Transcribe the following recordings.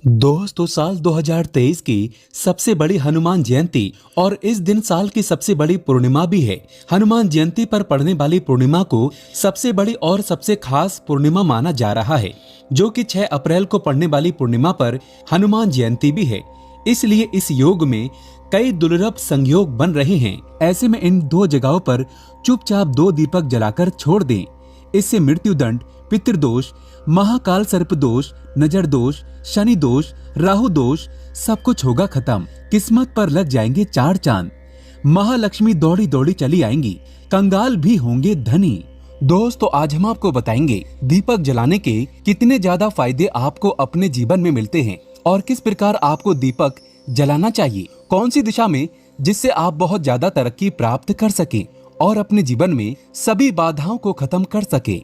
दोस्तों साल 2023 की सबसे बड़ी हनुमान जयंती और इस दिन साल की सबसे बड़ी पूर्णिमा भी है। हनुमान जयंती पर पड़ने वाली पूर्णिमा को सबसे बड़ी और सबसे खास पूर्णिमा माना जा रहा है, जो कि 6 अप्रैल को पड़ने वाली पूर्णिमा पर हनुमान जयंती भी है। इसलिए इस योग में कई दुर्लभ संयोग बन रहे हैं। ऐसे में इन 2 जगहों पर चुपचाप 2 दीपक जलाकर छोड़ दें। इससे मृत्यु दंड, पितृदोष, महाकाल सर्प दोष, नजर दोष, शनि दोष, राहु दोष सब कुछ होगा खत्म। किस्मत पर लग जाएंगे 4 चांद। महालक्ष्मी दौड़ी दौड़ी चली आएंगी, कंगाल भी होंगे धनी। दोस्तों आज हम आपको बताएंगे दीपक जलाने के कितने ज्यादा फायदे आपको अपने जीवन में मिलते हैं और किस प्रकार आपको दीपक जलाना चाहिए, कौन सी दिशा में, जिससे आप बहुत ज्यादा तरक्की प्राप्त कर सके और अपने जीवन में सभी बाधाओं को खत्म कर सके।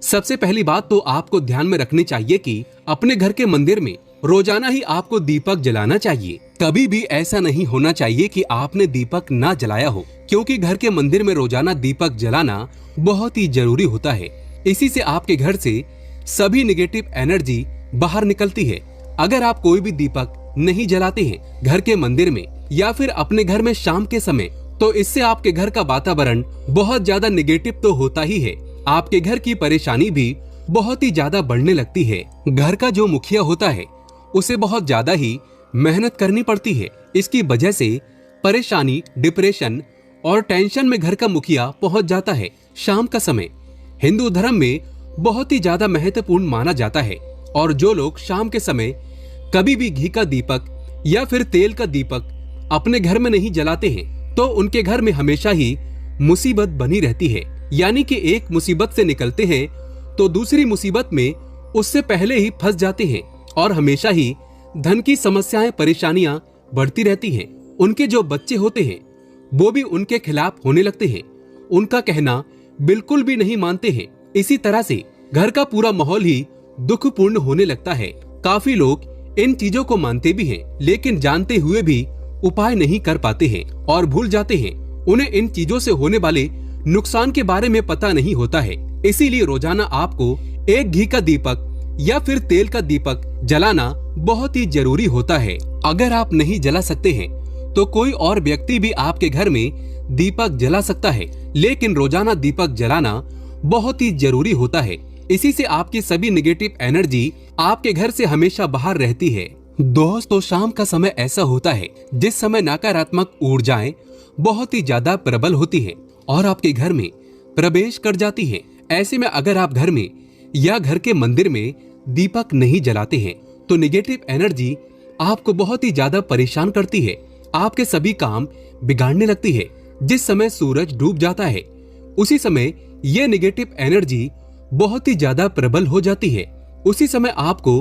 सबसे पहली बात तो आपको ध्यान में रखनी चाहिए कि अपने घर के मंदिर में रोजाना ही आपको दीपक जलाना चाहिए। कभी भी ऐसा नहीं होना चाहिए कि आपने दीपक ना जलाया हो, क्योंकि घर के मंदिर में रोजाना दीपक जलाना बहुत ही जरूरी होता है। इसी से आपके घर से सभी निगेटिव एनर्जी बाहर निकलती है। अगर आप कोई भी दीपक नहीं जलाते हैं घर के मंदिर में या फिर अपने घर में शाम के समय, तो इससे आपके घर का वातावरण बहुत ज्यादा निगेटिव तो होता ही है। आपके घर की परेशानी भी बहुत ही ज्यादा बढ़ने लगती है। घर का जो मुखिया होता है उसे बहुत ज्यादा ही मेहनत करनी पड़ती है। इसकी वजह से परेशानी, डिप्रेशन और टेंशन में घर का मुखिया पहुंच जाता है। शाम का समय हिंदू धर्म में बहुत ही ज्यादा महत्वपूर्ण माना जाता है और जो लोग शाम के समय कभी भी घी का दीपक या फिर तेल का दीपक अपने घर में नहीं जलाते हैं, तो उनके घर में हमेशा ही मुसीबत बनी रहती है। यानी कि एक मुसीबत से निकलते हैं तो दूसरी मुसीबत में उससे पहले ही फंस जाते हैं और हमेशा ही धन की समस्याएं, परेशानियां बढ़ती रहती हैं। उनके जो बच्चे होते हैं वो भी उनके खिलाफ होने लगते हैं, उनका कहना बिल्कुल भी नहीं मानते हैं। इसी तरह से घर का पूरा माहौल ही दुखपूर्ण होने लगता है। काफी लोग इन चीजों को मानते भी हैं, लेकिन जानते हुए भी उपाय नहीं कर पाते हैं और भूल जाते हैं। उन्हें इन चीजों से होने वाले नुकसान के बारे में पता नहीं होता है। इसीलिए रोजाना आपको एक घी का दीपक या फिर तेल का दीपक जलाना बहुत ही जरूरी होता है। अगर आप नहीं जला सकते हैं तो कोई और व्यक्ति भी आपके घर में दीपक जला सकता है, लेकिन रोजाना दीपक जलाना बहुत ही जरूरी होता है। इसी से आपकी सभी निगेटिव एनर्जी आपके घर से हमेशा बाहर रहती है। दोस्तों शाम का समय ऐसा होता है जिस समय नकारात्मक ऊर्जाएं बहुत ही ज्यादा प्रबल होती है और आपके घर में प्रवेश कर जाती है। ऐसे में अगर आप घर में या घर के मंदिर में दीपक नहीं जलाते हैं तो निगेटिव एनर्जी आपको बहुत ही ज्यादा परेशान करती है। आपके सभी काम बिगाड़ने लगती है। जिस समय सूरज डूब जाता है उसी समय ये निगेटिव एनर्जी बहुत ही ज्यादा प्रबल हो जाती है। उसी समय आपको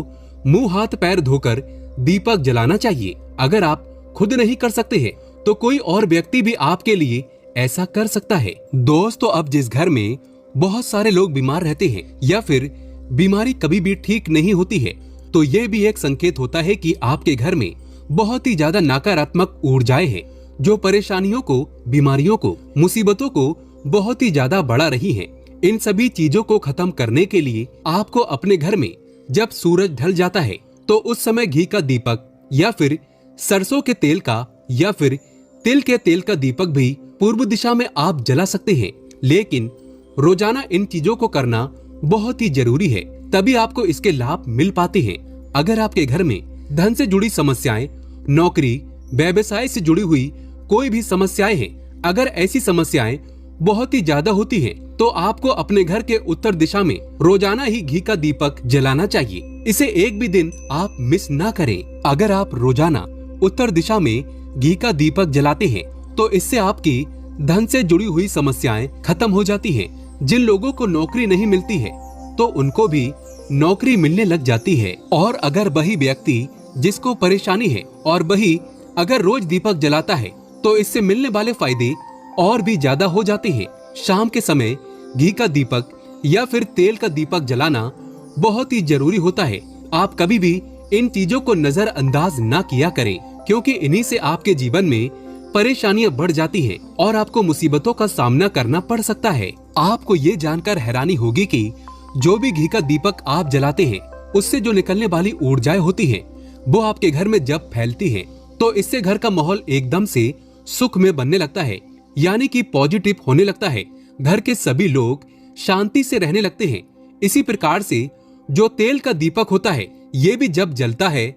मुंह हाथ पैर धोकर दीपक जलाना चाहिए। अगर आप खुद नहीं कर सकते हैं तो कोई और व्यक्ति भी आपके लिए ऐसा कर सकता है। दोस्तों अब जिस घर में बहुत सारे लोग बीमार रहते हैं या फिर बीमारी कभी भी ठीक नहीं होती है, तो ये भी एक संकेत होता है कि आपके घर में बहुत ही ज्यादा नकारात्मक ऊर्जाएं हैं, जो परेशानियों को, बीमारियों को, मुसीबतों को बहुत ही ज्यादा बढ़ा रही हैं। इन सभी चीजों को खत्म करने के लिए आपको अपने घर में जब सूरज ढल जाता है तो उस समय घी का दीपक या फिर सरसों के तेल का या फिर तिल के तेल का दीपक भी पूर्व दिशा में आप जला सकते हैं। लेकिन रोजाना इन चीजों को करना बहुत ही जरूरी है, तभी आपको इसके लाभ मिल पाते हैं। अगर आपके घर में धन से जुड़ी समस्याएं, नौकरी, व्यवसाय से जुड़ी हुई कोई भी समस्याएं हैं, अगर ऐसी समस्याएं बहुत ही ज्यादा होती हैं, तो आपको अपने घर के उत्तर दिशा में रोजाना ही घी का दीपक जलाना चाहिए। इसे एक भी दिन आप मिस ना करें। अगर आप रोजाना उत्तर दिशा में घी का दीपक जलाते हैं तो इससे आपकी धन से जुड़ी हुई समस्याएं खत्म हो जाती हैं। जिन लोगों को नौकरी नहीं मिलती है तो उनको भी नौकरी मिलने लग जाती है। और अगर वही व्यक्ति जिसको परेशानी है और वही अगर रोज दीपक जलाता है तो इससे मिलने वाले फायदे और भी ज्यादा हो जाते हैं। शाम के समय घी का दीपक या फिर तेल का दीपक जलाना बहुत ही जरूरी होता है। आप कभी भी इन चीजों को नजरअंदाज ना किया करें, क्योंकि इन्हीं से आपके जीवन में परेशानियां बढ़ जाती हैं और आपको मुसीबतों का सामना करना पड़ सकता है। आपको ये जानकर हैरानी होगी कि जो भी घी का दीपक आप जलाते हैं उससे जो निकलने वाली ऊर्जाएं होती हैं वो आपके घर में जब फैलती है तो इससे घर का माहौल एकदम से सुख में बनने लगता है, यानी कि पॉजिटिव होने लगता है। घर के सभी लोग शांति से रहने लगते हैं। इसी प्रकार से जो तेल का दीपक होता है, ये भी जब जलता है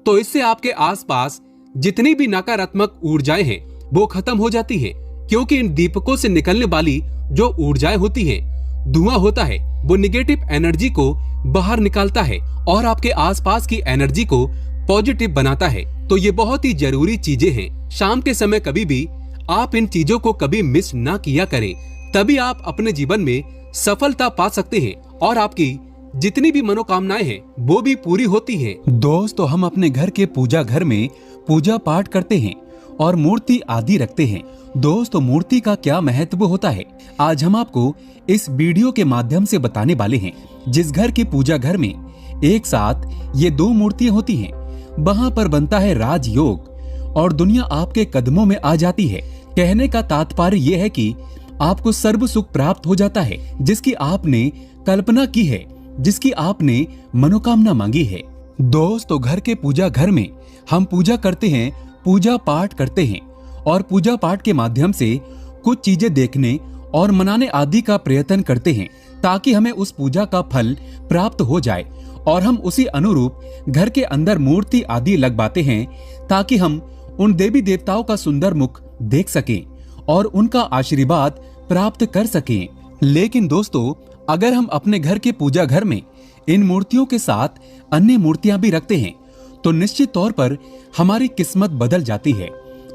तो इससे आपके आसपास जितनी भी नकारात्मक ऊर्जाएं हैं वो खत्म हो जाती हैं, क्योंकि इन दीपकों से निकलने वाली जो ऊर्जाएं होती हैं, धुआं होता है, वो निगेटिव एनर्जी को बाहर निकालता है और आपके आसपास की एनर्जी को पॉजिटिव बनाता है। तो ये बहुत ही जरूरी चीजें हैं। शाम के समय कभी भी आप इन चीजों को कभी मिस ना किया करें, तभी आप अपने जीवन में सफलता पा सकते हैं और आपकी जितनी भी मनोकामनाएं हैं वो भी पूरी होती हैं। दोस्तों, हम अपने घर के पूजा घर में पूजा पाठ करते हैं और मूर्ति आदि रखते हैं। दोस्तों, मूर्ति का क्या महत्व होता है, आज हम आपको इस वीडियो के माध्यम से बताने वाले हैं। जिस घर के पूजा घर में एक साथ ये दो मूर्तियां होती हैं, वहां पर बनता है राजयोग और दुनिया आपके कदमों में आ जाती है। कहने का तात्पर्य यह है कि आपको सर्व सुख प्राप्त हो जाता है, जिसकी आपने कल्पना की है, जिसकी आपने मनोकामना मांगी है। दोस्तों, घर के पूजा घर में हम पूजा करते हैं, पूजा पाठ करते हैं और पूजा पाठ के माध्यम से कुछ चीजें देखने और मनाने आदि का प्रयत्न करते हैं, ताकि हमें उस पूजा का फल प्राप्त हो जाए और हम उसी अनुरूप घर के अंदर मूर्ति आदि लगवाते हैं, ताकि हम उन देवी देवताओं का सुंदर मुख देख सकें और उनका आशीर्वाद प्राप्त कर सकें। लेकिन दोस्तों, अगर हम अपने घर के पूजा घर में इन मूर्तियों के साथ अन्य मूर्तियां भी रखते हैं तो निश्चित तौर पर हमारी किस्मत बदल जाती है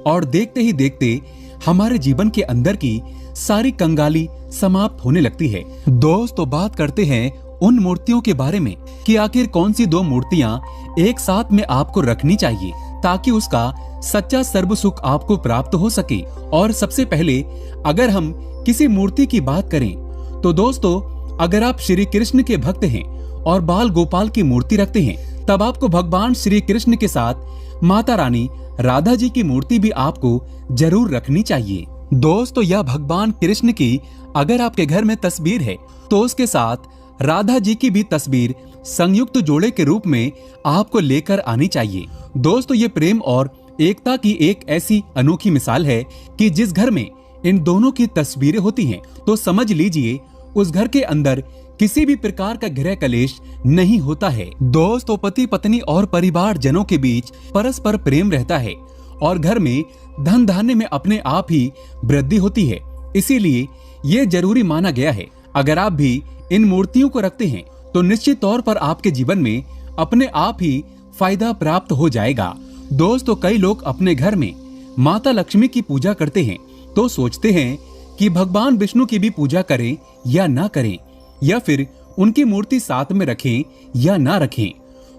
और देखते ही देखते हमारे जीवन के अंदर की सारी कंगाली समाप्त होने लगती है। दोस्तों, बात करते हैं उन मूर्तियों के बारे में कि आखिर कौन सी दो मूर्तियां एक साथ में आपको रखनी चाहिए ताकि उसका सच्चा सर्व सुख आपको प्राप्त हो सके। और सबसे पहले अगर हम किसी मूर्ति की बात करें तो दोस्तों, अगर आप श्री कृष्ण के भक्त हैं और बाल गोपाल की मूर्ति रखते हैं, तब आपको भगवान श्री कृष्ण के साथ माता रानी राधा जी की मूर्ति भी आपको जरूर रखनी चाहिए। दोस्तों, यह भगवान कृष्ण की अगर आपके घर में तस्वीर है तो उसके साथ राधा जी की भी तस्वीर संयुक्त जोड़े के रूप में आपको लेकर आनी चाहिए। दोस्तों, ये प्रेम और एकता की एक ऐसी अनोखी मिसाल है कि जिस घर में इन दोनों की तस्वीरें होती हैं तो समझ लीजिए उस घर के अंदर किसी भी प्रकार का गृह कलेश नहीं होता है। दोस्तों, पति पत्नी और परिवार जनों के बीच परस्पर प्रेम रहता है और घर में धन धान्य में अपने आप ही वृद्धि होती है। इसीलिए ये जरूरी माना गया है, अगर आप भी इन मूर्तियों को रखते हैं तो निश्चित तौर पर आपके जीवन में अपने आप ही फायदा प्राप्त हो जाएगा। दोस्तों, कई लोग अपने घर में माता लक्ष्मी की पूजा करते हैं तो सोचते हैं कि भगवान विष्णु की भी पूजा करें या ना करें, या फिर उनकी मूर्ति साथ में रखें या ना रखें।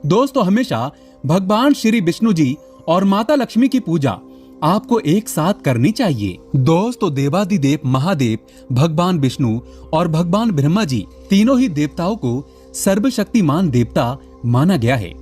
दोस्तों, हमेशा भगवान श्री विष्णु जी और माता लक्ष्मी की पूजा आपको एक साथ करनी चाहिए। दोस्तों, देवादिदेव महादेव भगवान विष्णु और भगवान ब्रह्मा जी तीनों ही देवताओं को सर्वशक्तिमान देवता माना गया है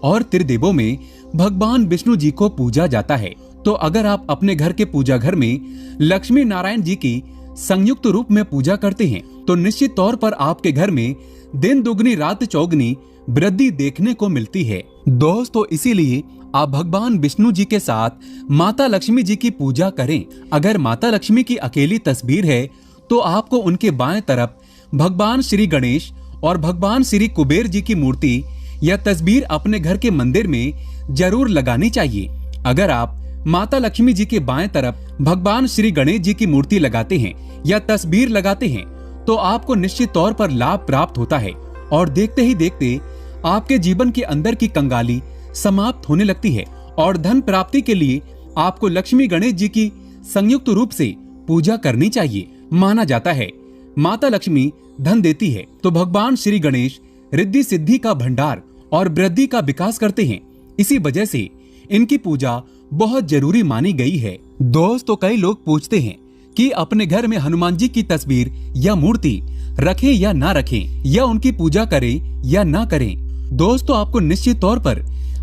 और त्रिदेवों में भगवान विष्णु जी को पूजा जाता है। तो अगर आप अपने घर के पूजा घर में लक्ष्मी नारायण जी की संयुक्त रूप में पूजा करते हैं तो निश्चित तौर पर आपके घर में दिन दुगनी रात चौगनी वृद्धि देखने को मिलती है। दोस्तों, इसीलिए आप भगवान विष्णु जी के साथ माता लक्ष्मी जी की पूजा करें। अगर माता लक्ष्मी की अकेली तस्वीर है तो आपको उनके बाएं तरफ भगवान श्री गणेश और भगवान श्री कुबेर जी की मूर्ति या तस्वीर अपने घर के मंदिर में जरूर लगानी चाहिए। अगर आप माता लक्ष्मी जी के बाएं तरफ भगवान श्री गणेश जी की मूर्ति लगाते हैं या तस्वीर लगाते हैं तो आपको निश्चित तौर पर लाभ प्राप्त होता है और देखते ही देखते आपके जीवन के अंदर की कंगाली समाप्त होने लगती है और धन प्राप्ति के लिए आपको लक्ष्मी गणेश जी की संयुक्त रूप से पूजा करनी चाहिए। माना जाता है माता लक्ष्मी धन देती है तो भगवान श्री गणेश रिद्धि सिद्धि का भंडार और वृद्धि का विकास करते हैं। इसी वजह से इनकी पूजा बहुत जरूरी मानी गई है। दोस्तों, कई लोग पूछते हैं कि अपने घर में हनुमान जी की तस्वीर या मूर्ति रखें या ना रखें, या उनकी पूजा करें या ना करें। दोस्तों, आपको निश्चित तौर पर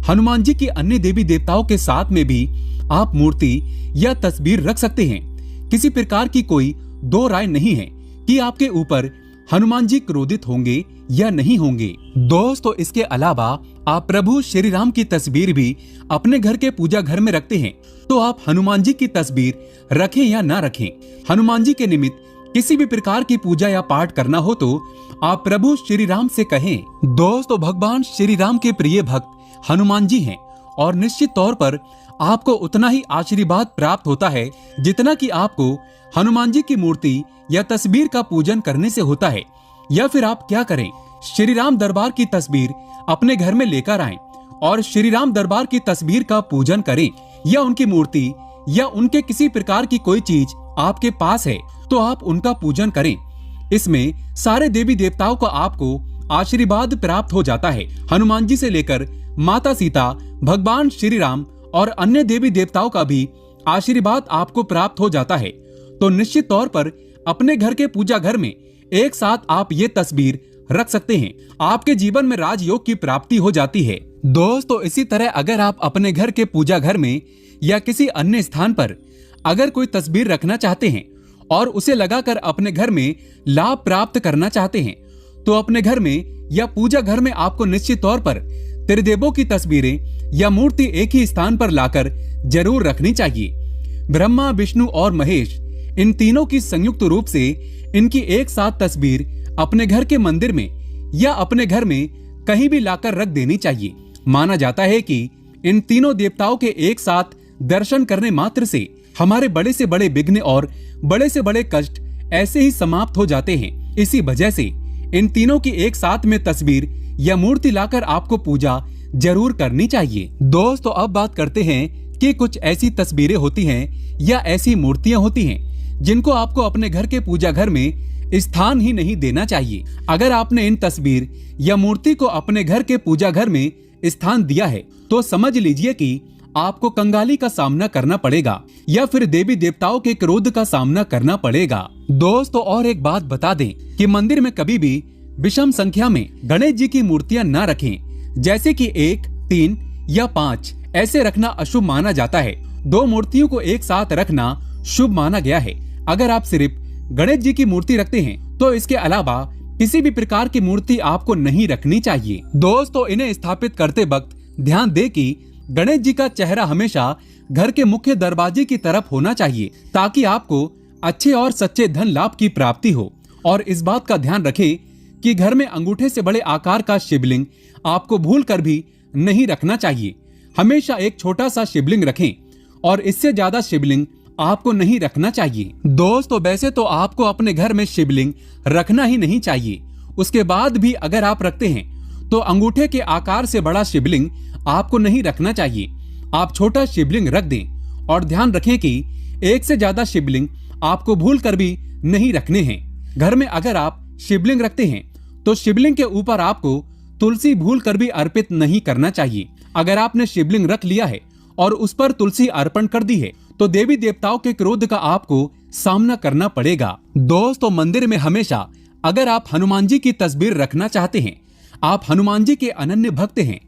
हनुमान जी की अन्य देवी देवताओं के साथ में भी आप मूर्ति या तस्वीर रख सकते हैं। किसी प्रकार की कोई दो राय नहीं है कि आपके ऊपर हनुमान जी क्रोधित होंगे या नहीं होंगे। दोस्तों इसके अलावा आप प्रभु श्री राम की तस्वीर भी अपने घर के पूजा घर में रखते हैं, तो आप हनुमान जी की तस्वीर रखें या ना रखें, हनुमान जी के निमित्त किसी भी प्रकार की पूजा या पाठ करना हो तो आप प्रभु श्री राम से कहें। दोस्तों भगवान श्री राम के प्रिय भक्त हनुमान जी हैं और निश्चित तौर पर आपको उतना ही आशीर्वाद प्राप्त होता है जितना कि आपको हनुमान जी की मूर्ति या तस्वीर का पूजन करने से होता है। या फिर आप क्या करें, श्री राम दरबार की तस्वीर अपने घर में लेकर आएं और श्री राम दरबार की तस्वीर का पूजन करें, या उनकी मूर्ति या उनके किसी प्रकार की कोई चीज आपके पास है तो आप उनका पूजन करें। इसमें सारे देवी देवताओं का आपको आशीर्वाद प्राप्त हो जाता है। हनुमान जी से लेकर माता सीता, भगवान श्री राम और अन्य देवी देवताओं का भी आशीर्वाद आपको प्राप्त हो जाता है। तो निश्चित तौर पर अपने घर के पूजा घर में एक साथ आप ये तस्वीर रख सकते हैं। आपके जीवन में राजयोग की प्राप्ति हो जाती है। दोस्तों इसी तरह अगर आप अपने घर के पूजा घर में या किसी अन्य स्थान पर अगर कोई तस्वीर रखना चाहते हैं और उसे लगाकर अपने घर में लाभ प्राप्त करना चाहते हैं, तो अपने घर में या पूजा घर में आपको निश्चित तौर पर त्रिदेवों की तस्वीरें या मूर्ति एक ही स्थान पर लाकर जरूर रखनी चाहिए। ब्रह्मा, विष्णु और महेश, इन तीनों की संयुक्त रूप से इनकी एक साथ तस्वीर अपने घर के मंदिर में या अपने घर में कहीं भी लाकर रख देनी चाहिए। माना जाता है कि इन तीनों देवताओं के एक साथ दर्शन करने मात्र से हमारे बड़े से बड़े विघ्न और बड़े से बड़े कष्ट ऐसे ही समाप्त हो जाते हैं। इसी वजह से इन तीनों की एक साथ में तस्वीर या मूर्ति लाकर आपको पूजा जरूर करनी चाहिए। दोस्तों अब बात करते हैं कि कुछ ऐसी तस्वीरें होती हैं या ऐसी मूर्तियां होती हैं जिनको आपको अपने घर के पूजा घर में स्थान ही नहीं देना चाहिए। अगर आपने इन तस्वीर या मूर्ति को अपने घर के पूजा घर में स्थान दिया है तो समझ लीजिए कि आपको कंगाली का सामना करना पड़ेगा या फिर देवी देवताओं के क्रोध का सामना करना पड़ेगा। दोस्तों और एक बात बता दें कि मंदिर में कभी भी विषम संख्या में गणेश जी की मूर्तियां ना रखें, जैसे कि 1, 3 या 5 ऐसे रखना अशुभ माना जाता है। 2 मूर्तियों को एक साथ रखना शुभ माना गया है। अगर आप सिर्फ गणेश जी की मूर्ति रखते हैं तो इसके अलावा किसी भी प्रकार की मूर्ति आपको नहीं रखनी चाहिए। दोस्तों इन्हें स्थापित करते वक्त ध्यान दें कि गणेश जी का चेहरा हमेशा घर के मुख्य दरवाजे की तरफ होना चाहिए ताकि आपको अच्छे और सच्चे धन लाभ की प्राप्ति हो। और इस बात का ध्यान रखें कि घर में अंगूठे से बड़े आकार का शिवलिंग आपको भूल कर भी नहीं रखना चाहिए। हमेशा एक छोटा सा शिवलिंग रखें और इससे ज्यादा शिवलिंग आपको नहीं रखना चाहिए। दोस्तों वैसे तो आपको अपने घर में शिवलिंग रखना ही नहीं चाहिए, उसके बाद भी अगर आप रखते हैं तो अंगूठे के आकार से बड़ा शिवलिंग आपको नहीं रखना चाहिए। आप छोटा शिवलिंग रख दें और ध्यान रखें कि एक से ज्यादा शिवलिंग आपको भूल कर भी नहीं रखने हैं। घर में अगर आप शिवलिंग रखते हैं तो शिवलिंग के ऊपर आपको तुलसी भूल कर भी अर्पित नहीं करना चाहिए। अगर आपने शिवलिंग रख लिया है और उस पर तुलसी अर्पण कर दी है तो देवी देवताओं के क्रोध का आपको सामना करना पड़ेगा। दोस्तों मंदिर में हमेशा अगर आप हनुमान जी की तस्वीर रखना चाहते हैं, आप हनुमान जी के अनन्य भक्त हैं,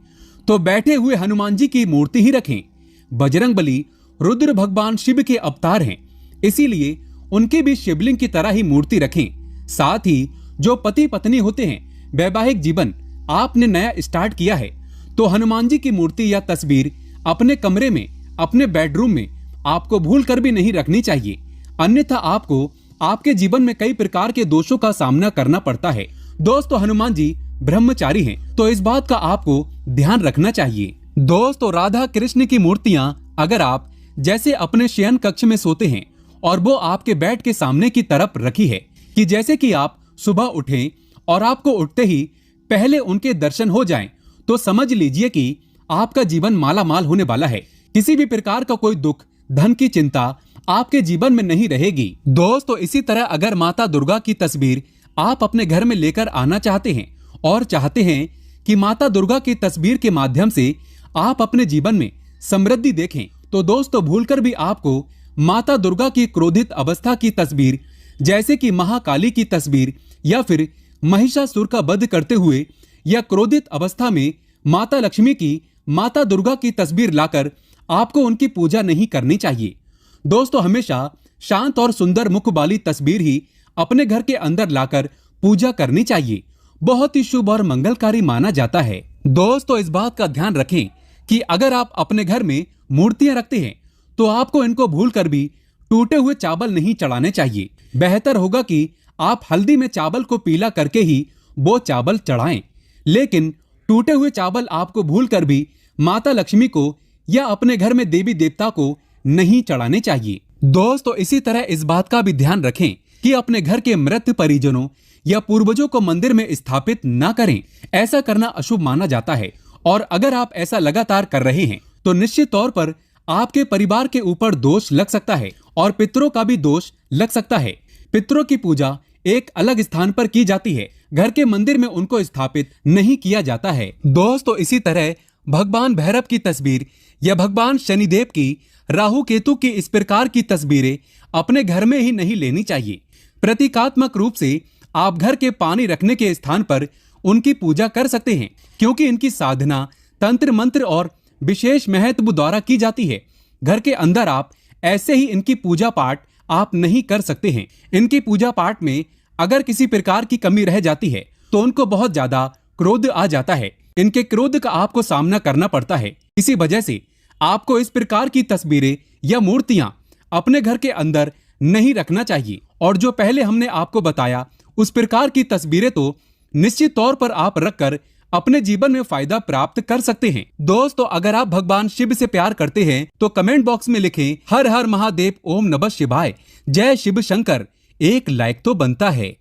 तो बैठे हुए हनुमान जी की मूर्ति ही रखें। बजरंगबली रुद्र भगवान शिव के अवतार हैं, इसीलिए उनके भी शिवलिंग की तरह ही मूर्ति रखें। साथ ही जो पति पत्नी होते हैं, वैवाहिक जीवन आपने नया स्टार्ट किया है तो हनुमान जी की मूर्ति या तस्वीर अपने कमरे में, अपने बेडरूम में आपको भूल कर भी नहीं रखनी चाहिए, अन्यथा आपको आपके जीवन में कई प्रकार के दोषों का सामना करना पड़ता है। दोस्तों हनुमान जी ब्रह्मचारी हैं तो इस बात का आपको ध्यान रखना चाहिए। दोस्तों राधा कृष्ण की मूर्तियां अगर आप जैसे अपने शयन कक्ष में सोते हैं और वो आपके बेड के सामने की तरफ रखी है कि जैसे कि आप सुबह उठें और आपको उठते ही पहले उनके दर्शन हो जाएं, तो समझ लीजिए कि आपका जीवन माला माल होने वाला है। किसी भी प्रकार का कोई दुख, धन की चिंता आपके जीवन में नहीं रहेगी। दोस्तों इसी तरह अगर माता दुर्गा की तस्वीर आप अपने घर में लेकर आना चाहते हैं और चाहते हैं कि माता दुर्गा की तस्वीर के माध्यम से आप अपने जीवन में समृद्धि देखें, तो दोस्तों भूलकर भी आपको माता दुर्गा की क्रोधित अवस्था की तस्वीर, जैसे कि महाकाली की तस्वीर या फिर महिषासुर का वध करते हुए या क्रोधित अवस्था में माता लक्ष्मी की, माता दुर्गा की तस्वीर लाकर आपको उनकी पूजा नहीं करनी चाहिए। दोस्तों हमेशा शांत और सुंदर मुख वाली तस्वीर ही अपने घर के अंदर लाकर पूजा करनी चाहिए। बहुत ही शुभ और मंगलकारी माना जाता है। दोस्तों, इस बात का ध्यान रखें कि अगर आप अपने घर में मूर्तियां रखते हैं तो आपको इनको भूलकर भी टूटे हुए चावल नहीं चढ़ाने चाहिए। बेहतर होगा कि आप हल्दी में चावल को पीला करके ही वो चावल चढ़ाएं। लेकिन टूटे हुए चावल आपको भूलकर भी माता लक्ष्मी को या अपने घर में देवी देवता को नहीं चढ़ाने चाहिए। दोस्तों, इसी तरह इस बात का भी ध्यान रखें कि अपने घर के मृत परिजनों या पूर्वजों को मंदिर में स्थापित न करें। ऐसा करना अशुभ माना जाता है और अगर आप ऐसा लगातार कर रहे हैं तो निश्चित तौर पर आपके परिवार के ऊपर दोष लग सकता है और पितरों का भी दोष लग सकता है। पितरों की पूजा एक अलग स्थान पर की जाती है, घर के मंदिर में उनको स्थापित नहीं किया जाता है। दोस्तों, इसी तरह भगवान भैरव की तस्वीर या भगवान शनिदेव की, राहु केतु की इस प्रकार की तस्वीरें अपने घर में ही नहीं लेनी चाहिए। प्रतीकात्मक रूप से आप घर के पानी रखने के स्थान पर उनकी पूजा कर सकते हैं, क्योंकि इनकी साधना तंत्र मंत्र और विशेष महत्व द्वारा की जाती है। घर के अंदर आप ऐसे ही इनकी पूजा पाठ आप नहीं कर सकते हैं। इनकी पूजा पाठ में अगर किसी प्रकार की कमी रह जाती है तो उनको बहुत ज्यादा क्रोध आ जाता है। इनके क्रोध का आपको सामना करना पड़ता है। इसी वजह से आपको इस प्रकार की तस्वीरें या मूर्तियां अपने घर के अंदर नहीं रखना चाहिए। और जो पहले हमने आपको बताया उस प्रकार की तस्वीरें तो निश्चित तौर पर आप रखकर अपने जीवन में फायदा प्राप्त कर सकते हैं। दोस्तों, अगर आप भगवान शिव से प्यार करते हैं तो कमेंट बॉक्स में लिखें हर हर महादेव, ओम नमः शिवाय, जय शिव शंकर। एक लाइक तो बनता है।